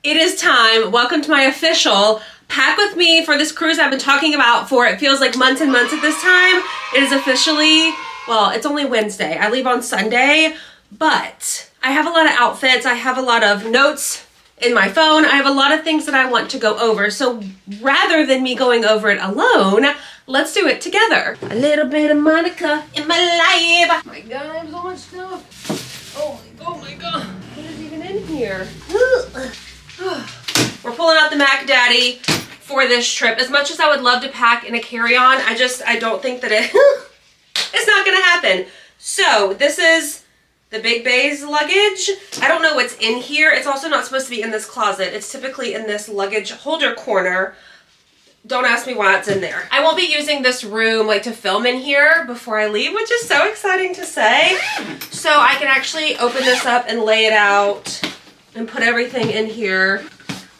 It is time. Welcome to my official pack with me for this cruise I've been talking about for it feels like months and months at this time. It is officially, well, it's only Wednesday. I leave on Sunday, but I have a lot of outfits. I have a lot of notes in my phone. I have a lot of things that I want to go over. So rather than me going over it alone, let's do it together. A little bit of Monica in my life. Oh my God, I have so much stuff. Oh my God. What is even in here? We're pulling out the Mac Daddy for this trip. As much as I would love to pack in a carry-on, I don't think that it's not gonna happen. So this is the Big Bay's luggage. I don't know what's in here. It's also not supposed to be in this closet. It's typically in this luggage holder corner. Don't ask me why it's in there. I won't be using this room like to film in here before I leave, which is so exciting to say. So I can actually open this up and lay it out and put everything in here.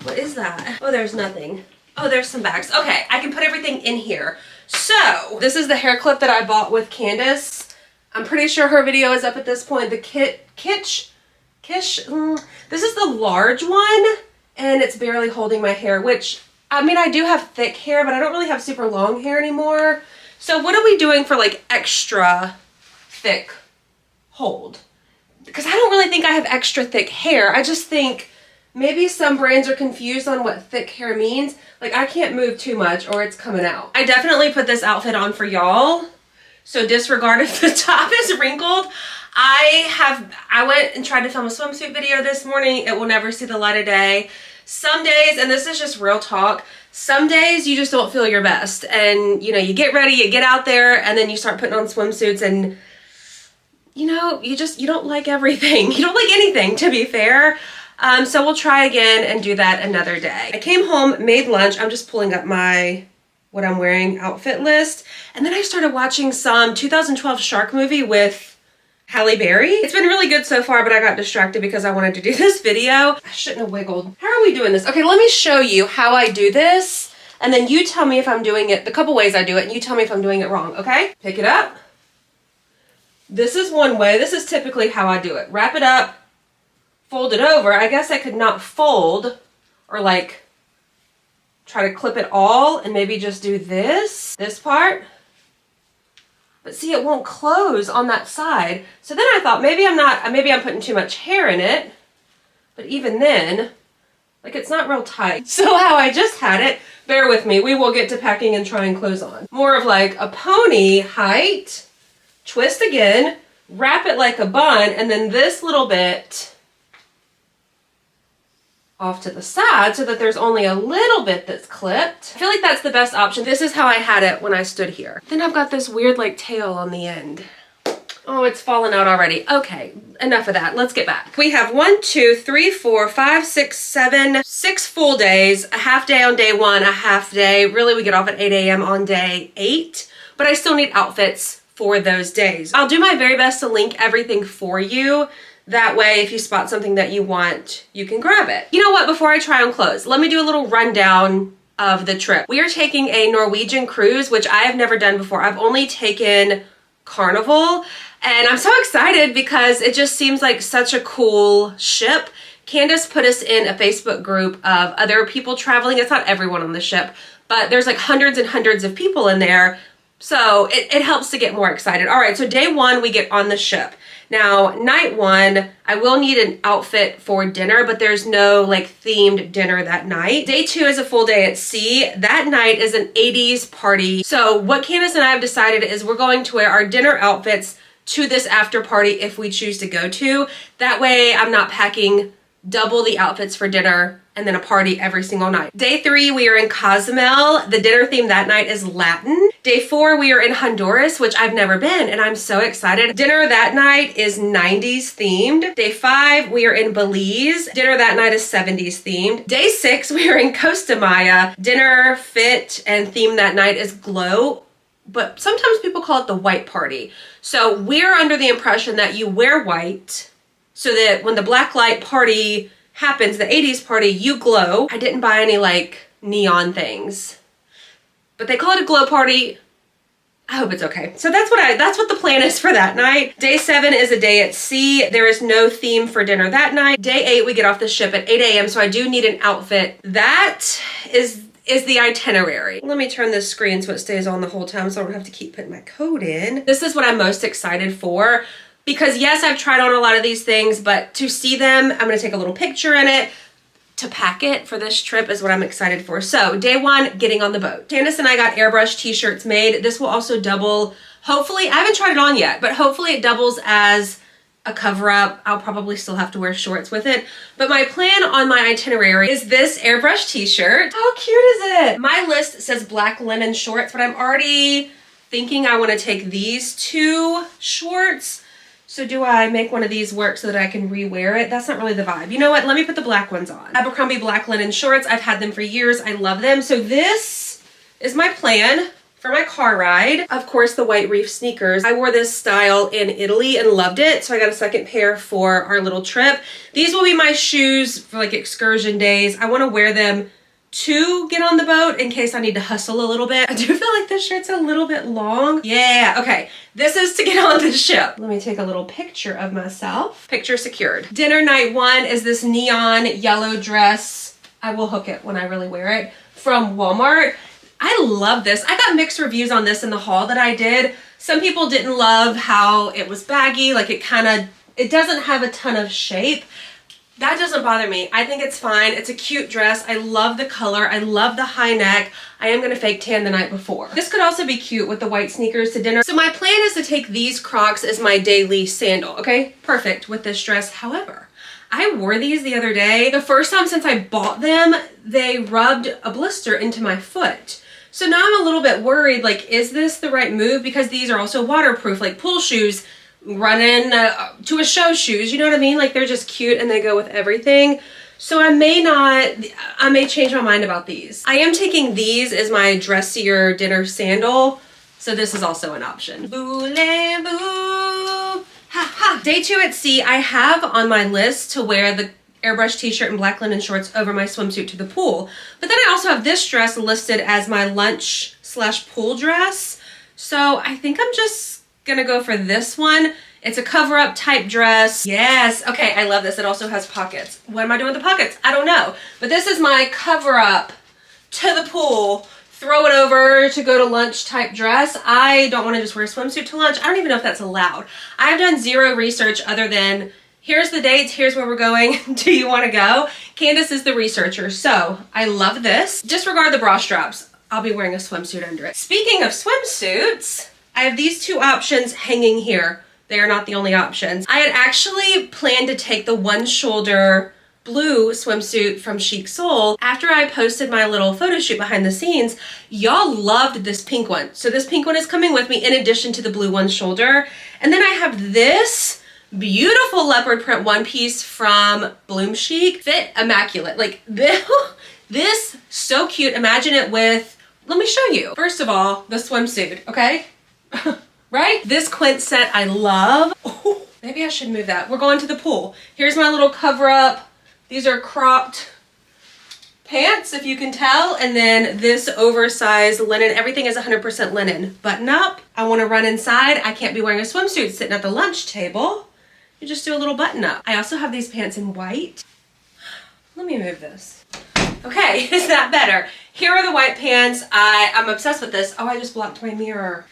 What is that? Oh, there's nothing. Oh, there's some bags. Okay, I can put everything in here. So this is the hair clip that I bought with Candace. I'm pretty sure her video is up at this point. The Kish. This is the large one, and it's barely holding my hair, which, I mean, I do have thick hair, but I don't really have super long hair anymore. So what are we doing for like extra thick hold? Because I don't really think I have extra thick hair. I just think maybe some brands are confused on what thick hair means. Like, I can't move too much or it's coming out. I definitely put this outfit on for y'all. So disregard if the top is wrinkled. I went and tried to film a swimsuit video this morning. It will never see the light of day. Some days, and this is just real talk, some days you just don't feel your best. And, you know, you get ready, you get out there, and then you start putting on swimsuits and, you know, you don't like everything. You don't like anything, to be fair. So we'll try again and do that another day. I came home, made lunch. I'm just pulling up my what I'm wearing outfit list. And then I started watching some 2012 shark movie with Halle Berry. It's been really good so far, but I got distracted because I wanted to do this video. I shouldn't have wiggled. How are we doing this? Okay, let me show you how I do this. And then you tell me if I'm doing it, the couple ways I do it, and you tell me if I'm doing it wrong, okay? Pick it up. This is one way. This is typically how I do it. Wrap it up, fold it over. I guess I could not fold or like try to clip it all and maybe just do this part. But see, it won't close on that side. So then I thought maybe I'm putting too much hair in it. But even then, like, it's not real tight. So how I just had it, bear with me, we will get to packing and trying clothes on. More of like a pony height. Twist again, wrap it like a bun, and then this little bit off to the side so that there's only a little bit that's clipped. I feel like that's the best option. This is how I had it when I stood here. Then I've got this weird like tail on the end. Oh, it's fallen out already. Okay, enough of that. Let's get back. We have 1, 2, 3, 4, 5, 6, 7, 6 full days, a half day on day 1, a half day. Really, we get off at 8 a.m. on day 8, but I still need outfits for those days. I'll do my very best to link everything for you. That way, if you spot something that you want, you can grab it. You know what? Before I try on clothes, let me do a little rundown of the trip. We are taking a Norwegian cruise, which I have never done before. I've only taken Carnival, and I'm so excited because it just seems like such a cool ship. Candace put us in a Facebook group of other people traveling. It's not everyone on the ship, but there's like hundreds and hundreds of people in there. So it helps to get more excited. All right, so day 1, we get on the ship. Now, night 1, I will need an outfit for dinner, but there's no like themed dinner that night. Day 2 is a full day at sea. That night is an 80s party. So what Candace and I have decided is we're going to wear our dinner outfits to this after party if we choose to go to. That way I'm not packing double the outfits for dinner and then a party every single night. Day 3, we are in Cozumel. The dinner theme that night is Latin. Day 4, we are in Honduras, which I've never been, and I'm so excited. Dinner that night is 90s themed. Day 5, we are in Belize. Dinner that night is 70s themed. Day 6, we are in Costa Maya. Dinner, fit, and theme that night is glow, but sometimes people call it the white party. So we're under the impression that you wear white so that when the black light party happens, the 80s party, you glow. I didn't buy any like neon things, but they call it a glow party. I hope it's okay. So that's what the plan is for that night. Day 7 is a day at sea. There is no theme for dinner that night. Day 8, we get off the ship at 8 a.m. So I do need an outfit. That is the itinerary. Let me turn this screen so it stays on the whole time so I don't have to keep putting my code in. This is what I'm most excited for because yes, I've tried on a lot of these things, but to see them, I'm gonna take a little picture in it. To pack it for this trip is what I'm excited for. So day 1, getting on the boat. Candace and I got airbrush t-shirts made. This will also double, hopefully, I haven't tried it on yet, but hopefully it doubles as a cover up. I'll probably still have to wear shorts with it. But my plan on my itinerary is this airbrush t-shirt. How cute is it? My list says black linen shorts, but I'm already thinking I want to take these 2 shorts. So do I make one of these work so that I can re-wear it? That's not really the vibe. You know what? Let me put the black ones on. Abercrombie black linen shorts. I've had them for years. I love them. So this is my plan for my car ride. Of course, the white reef sneakers. I wore this style in Italy and loved it. So I got a second pair for our little trip. These will be my shoes for like excursion days. I want to wear them to get on the boat in case I need to hustle a little bit. I do feel like this shirt's a little bit long. Yeah, okay. This is to get on the ship. Let me take a little picture of myself. Picture secured. Dinner night 1 is this neon yellow dress. I will hook it when I really wear it from Walmart. I love this. I got mixed reviews on this in the haul that I did. Some people didn't love how it was baggy, like it doesn't have a ton of shape. That doesn't bother me. I think it's fine. It's a cute dress. I love the color. I love the high neck. I am gonna fake tan the night before. This could also be cute with the white sneakers to dinner. So my plan is to take these Crocs as my daily sandal, okay? Perfect with this dress. However, I wore these the other day. The first time since I bought them, they rubbed a blister into my foot. So now I'm a little bit worried, like, is this the right move? Because these are also waterproof, like pool shoes. Running to a show shoes, you know what I mean? Like they're just cute and they go with everything. So I may change my mind about these. I am taking these as my dressier dinner sandal. So this is also an option. Voulez-vous? Ha ha. Day 2 at sea, I have on my list to wear the airbrush t-shirt and black linen shorts over my swimsuit to the pool. But then I also have this dress listed as my lunch/pool dress. So I think I'm just gonna go for this one. It's a cover-up type dress. Yes, okay, I love this. It also has pockets. What am I doing with the pockets? I don't know. But this is my cover-up to the pool, throw it over to go to lunch type dress. I don't want to just wear a swimsuit to lunch. I don't even know if that's allowed. I've done zero research other than here's the dates, here's where we're going. Do you want to go? Candace is the researcher. So I love this. Disregard the bra straps. I'll be wearing a swimsuit under it. Speaking of swimsuits, I have these 2 options hanging here. They are not the only options. I had actually planned to take the one shoulder blue swimsuit from Chic Soul. After I posted my little photo shoot behind the scenes, y'all loved this pink one. So this pink one is coming with me in addition to the blue one shoulder. And then I have this beautiful leopard print one piece from Bloom Chic. Fit immaculate. Like this so cute. Imagine it with, let me show you. First of all, the swimsuit, okay? Right? This quint set I love. Oh, maybe I should move that. We're going to the pool. Here's my little cover up. These are cropped pants, if you can tell. And then this oversized linen. Everything is 100% linen. Button up. I want to run inside. I can't be wearing a swimsuit sitting at the lunch table. You just do a little button up. I also have these pants in white. Let me move this. Okay, is that better? Here are the white pants. I'm obsessed with this. Oh, I just blocked my mirror.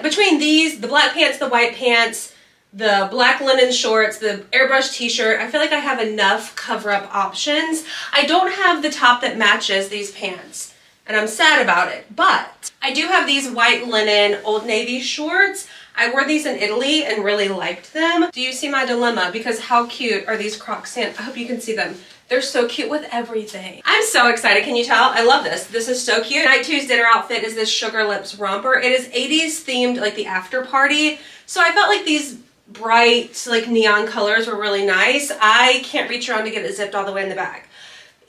Between these, the black pants, the white pants, the black linen shorts, the airbrush t-shirt, I feel like I have enough cover-up options. I don't have the top that matches these pants, and I'm sad about it, but I do have these white linen Old Navy shorts. I wore these in Italy and really liked them. Do you see my dilemma? Because how cute are these Croc sandals? I hope you can see them. They're so cute with everything. I'm so excited, can you tell? I love this. This is so cute. Night 2's dinner outfit is this Sugar Lips romper. It is 80s themed, like the after party. So I felt like these bright, like neon colors were really nice. I can't reach around to get it zipped all the way in the back.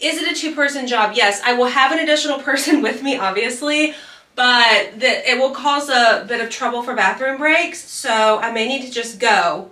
Is it a 2-person job? Yes, I will have an additional person with me, obviously, but it will cause a bit of trouble for bathroom breaks. So I may need to just go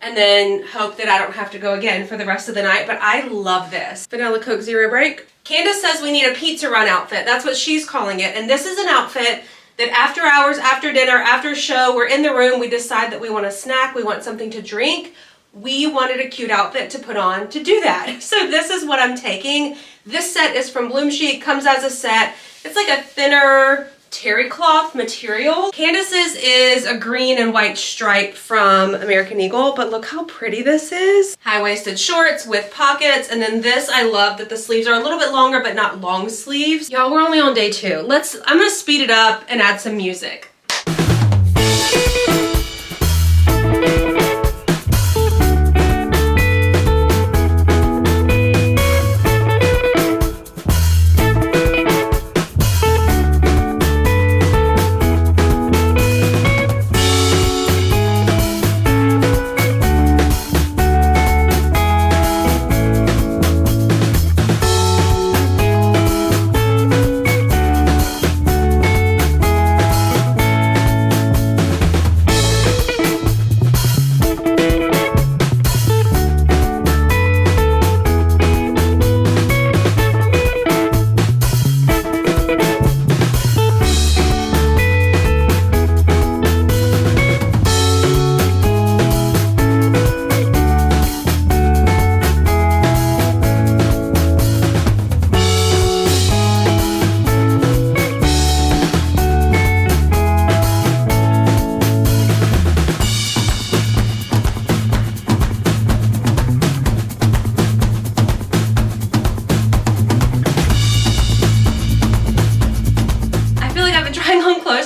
and then hope that I don't have to go again for the rest of the night. But I love this. Vanilla Coke Zero Break. Candace says we need a pizza run outfit. That's what she's calling it. And this is an outfit that after hours, after dinner, after show, we're in the room, we decide that we want a snack, we want something to drink. We wanted a cute outfit to put on to do that. So this is what I'm taking. This set is from Bloom Chic, comes as a set. It's like a thinner terry cloth material. Candace's is a green and white stripe from American Eagle, but look how pretty this is. High-waisted shorts with pockets, and then this, I love that the sleeves are a little bit longer, but not long sleeves. Y'all, we're only on day 2. I'm gonna speed it up and add some music.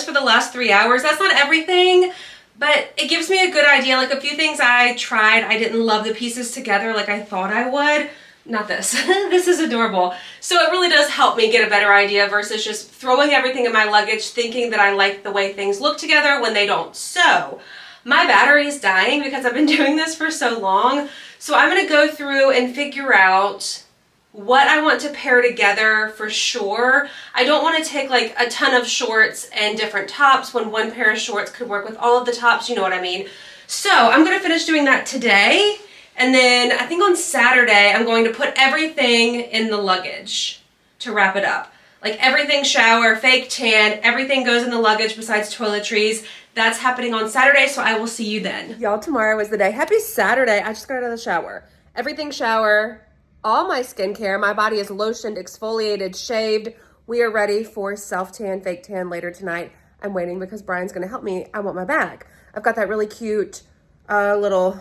For the last 3 hours. That's not everything, but it gives me a good idea. Like a few things I tried, I didn't love the pieces together like I thought I would. Not this. This is adorable. So it really does help me get a better idea versus just throwing everything in my luggage thinking that I like the way things look together when they don't. So my battery is dying because I've been doing this for so long. So I'm going to go through and figure out what I want to pair together for sure. I don't want to take like a ton of shorts and different tops when one pair of shorts could work with all of the tops, you know what I mean? So I'm going to finish doing that today, and then I think on Saturday I'm going to put everything in the luggage to wrap it up. Like everything shower, fake tan, everything goes in the luggage besides toiletries. That's happening on Saturday, so I will see you then. Y'all, tomorrow is the day. Happy Saturday. I just got out of the shower. Everything shower. All my skincare, my body is lotioned, exfoliated, shaved. We are ready for self-tan, fake tan later tonight. I'm waiting because Brian's gonna help me. I want my bag. I've got that really cute little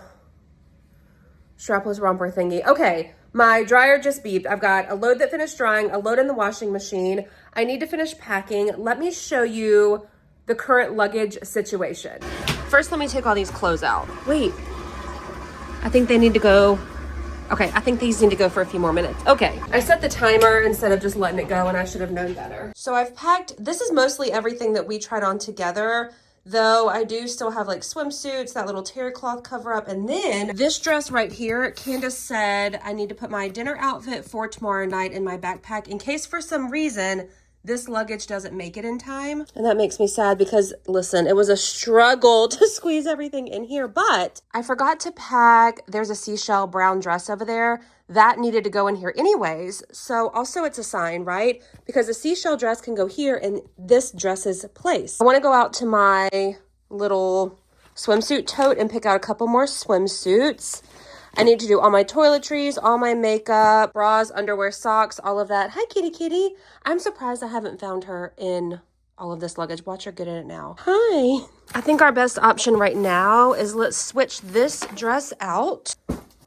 strapless romper thingy. Okay, my dryer just beeped. I've got a load that finished drying, a load in the washing machine. I need to finish packing. Let me show you the current luggage situation. First, let me take all these clothes out. Wait, I think they need to go. Okay, I think these need to go for a few more minutes. Okay, I set the timer instead of just letting it go, and I should have known better. So I've packed, this is mostly everything that we tried on together, though I do still have like swimsuits, that little terry cloth cover up, and then this dress right here. Candace said I need to put my dinner outfit for tomorrow night in my backpack in case for some reason this luggage doesn't make it in time. And that makes me sad because, listen, it was a struggle to squeeze everything in here, but I forgot to pack. There's a seashell brown dress over there. That needed to go in here anyways. So also it's a sign, right? Because the seashell dress can go here in this dress's place. I want to go out to my little swimsuit tote and pick out a couple more swimsuits. I need to do all my toiletries, all my makeup, bras, underwear, socks, all of that. Hi, kitty kitty. I'm surprised I haven't found her in all of this luggage. Watch her get in it now. Hi. I think our best option right now is let's switch this dress out.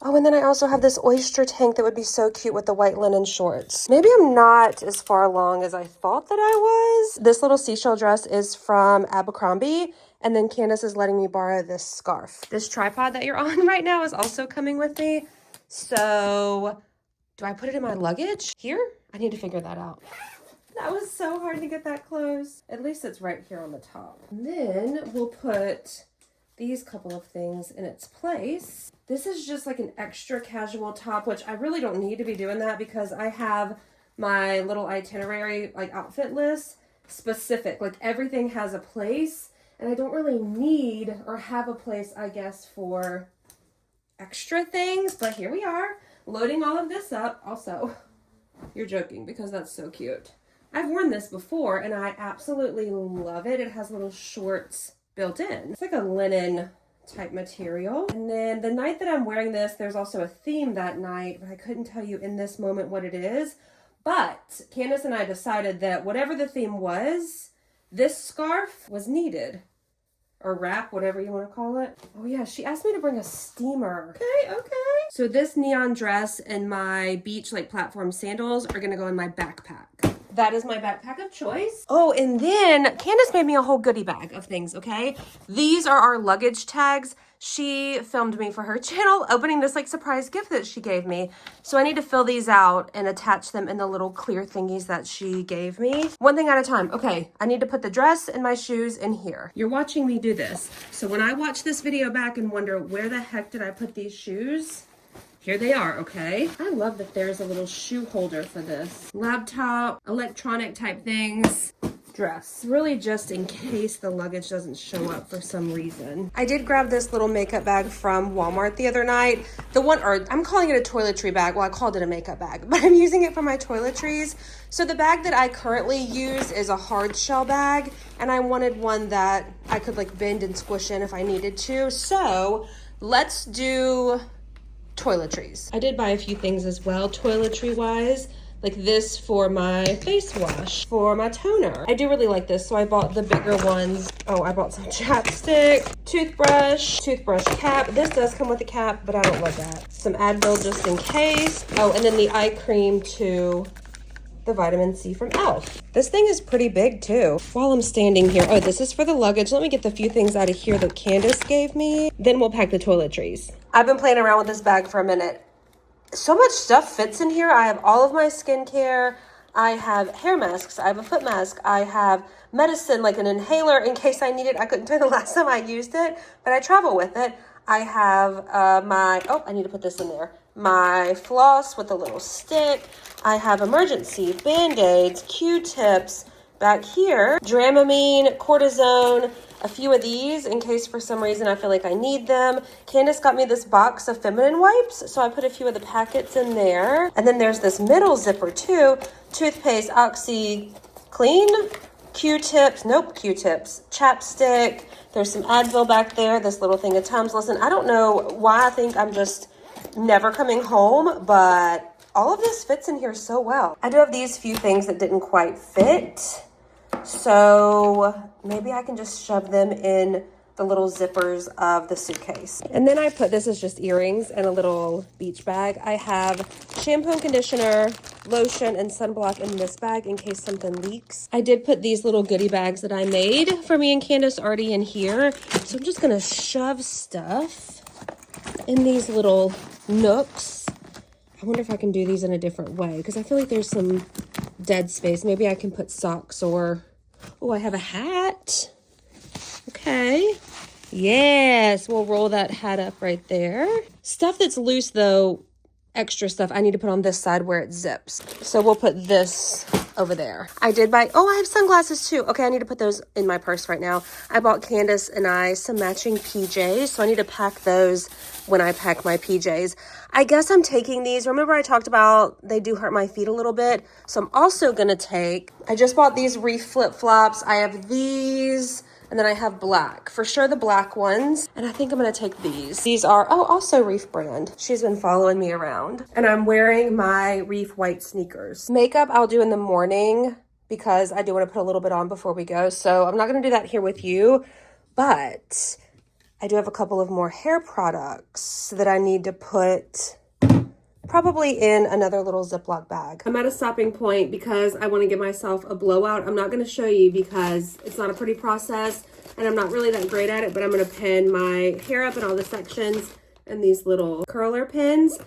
Oh, and then I also have this oyster tank that would be so cute with the white linen shorts. Maybe I'm not as far along as I thought that I was. This little seashell dress is from Abercrombie. And then Candace is letting me borrow this scarf. This tripod that you're on right now is also coming with me. So do I put it in my luggage here? I need to figure that out. That was so hard to get that close. At least it's right here on the top. And then we'll put these couple of things in its place. This is just like an extra casual top, which I really don't need to be doing that because I have my little itinerary, like outfit list specific. Like everything has a place. And I don't really need or have a place, I guess, for extra things, but here we are, loading all of this up. Also, you're joking because that's so cute. I've worn this before and I absolutely love it. It has little shorts built in. It's like a linen type material. And then the night that I'm wearing this, there's also a theme that night, but I couldn't tell you in this moment what it is. But Candace and I decided that whatever the theme was, this scarf was needed. Or wrap, whatever you want to call it. Oh yeah, she asked me to bring a steamer. Okay. So this neon dress and my beach like platform sandals are gonna go in my backpack. That is my backpack of choice. Oh, and then Candace made me a whole goodie bag of things, okay? These are our luggage tags. She filmed me for her channel opening this like surprise gift that she gave me. So I need to fill these out and attach them in the little clear thingies that she gave me. One thing at a time. Okay, I need to put the dress and my shoes in here. You're watching me do this. So when I watch this video back and wonder where the heck did I put these shoes? Here they are, okay? I love that there's a little shoe holder for this. Laptop, electronic type things. Dress. Really just in case the luggage doesn't show up for some reason. I did grab this little makeup bag from Walmart the other night. The one, or I'm calling it a toiletry bag. Well, I called it a makeup bag, but I'm using it for my toiletries. So the bag that I currently use is a hard shell bag, and I wanted one that I could like bend and squish in if I needed to. So let's do toiletries. I did buy a few things as well, toiletry wise, like this for my face wash, for my toner. I do really like this, so I bought the bigger ones. Oh, I bought some chapstick, toothbrush cap. This does come with a cap, but I don't love that. Some Advil just in case. Oh, and then the eye cream to the vitamin C from e.l.f. This thing is pretty big too. While I'm standing here, oh, this is for the luggage. Let me get the few things out of here that Candace gave me. Then we'll pack the toiletries. I've been playing around with this bag for a minute. So much stuff fits in here. I have all of my skincare. I have hair masks. I have a foot mask. I have medicine, like an inhaler in case I need it. I couldn't tell you the last time I used it, but I travel with it. I have I need to put this in there. My floss with a little stick. I have emergency Band-Aids, Q-tips. Back here, Dramamine, cortisone, a few of these in case for some reason I feel like I need them. Candace got me this box of feminine wipes, so I put a few of the packets in there. And then there's this middle zipper too. Toothpaste, OxyClean, Q-tips, chapstick. There's some Advil back there, this little thing of Tums. Listen, I don't know why I think I'm just never coming home, but all of this fits in here so well. I do have these few things that didn't quite fit, so maybe I can just shove them in the little zippers of the suitcase. And then I put, this is just earrings and a little beach bag. I have shampoo and conditioner, lotion, and sunblock in this bag in case something leaks. I did put these little goodie bags that I made for me and Candace already in here. So I'm just gonna shove stuff in these little nooks. I wonder if I can do these in a different way because I feel like there's some dead space. Maybe I can put socks or, oh, I have a hat. Okay. Yes, we'll roll that hat up right there. Stuff that's loose though, extra stuff, I need to put on this side where it zips. So we'll put this over there. I did buy, oh, I have sunglasses too. Okay, I need to put those in my purse right now. I bought Candace and I some matching PJs, so I need to pack those when I pack my PJs. I guess I'm taking these. Remember I talked about they do hurt my feet a little bit. So I'm also gonna take, I just bought these Reef flip-flops. I have these, and then I have black. For sure the black ones. And I think I'm gonna take these. These are, oh, also Reef brand. She's been following me around. And I'm wearing my Reef white sneakers. Makeup I'll do in the morning because I do wanna put a little bit on before we go. So I'm not gonna do that here with you, but I do have a couple of more hair products that I need to put probably in another little Ziploc bag. I'm at a stopping point because I want to give myself a blowout. I'm not going to show you because it's not a pretty process and I'm not really that great at it, but I'm going to pin my hair up in all the sections and these little curler pins.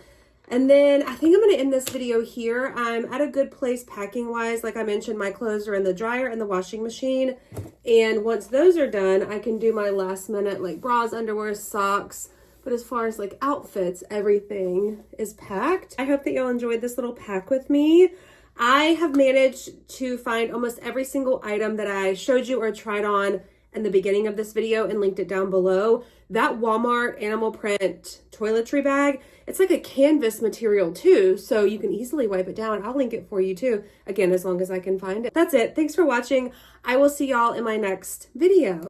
And then I think I'm going to end this video here. I'm at a good place packing wise. Like I mentioned, my clothes are in the dryer and the washing machine. And once those are done, I can do my last minute like bras, underwear, socks. But as far as like outfits, everything is packed. I hope that y'all enjoyed this little pack with me. I have managed to find almost every single item that I showed you or tried on in the beginning of this video and linked it down below. That Walmart animal print toiletry bag, it's like a canvas material too, so you can easily wipe it down. I'll link it for you too, again, as long as I can find it. That's it. Thanks for watching. I will see y'all in my next video.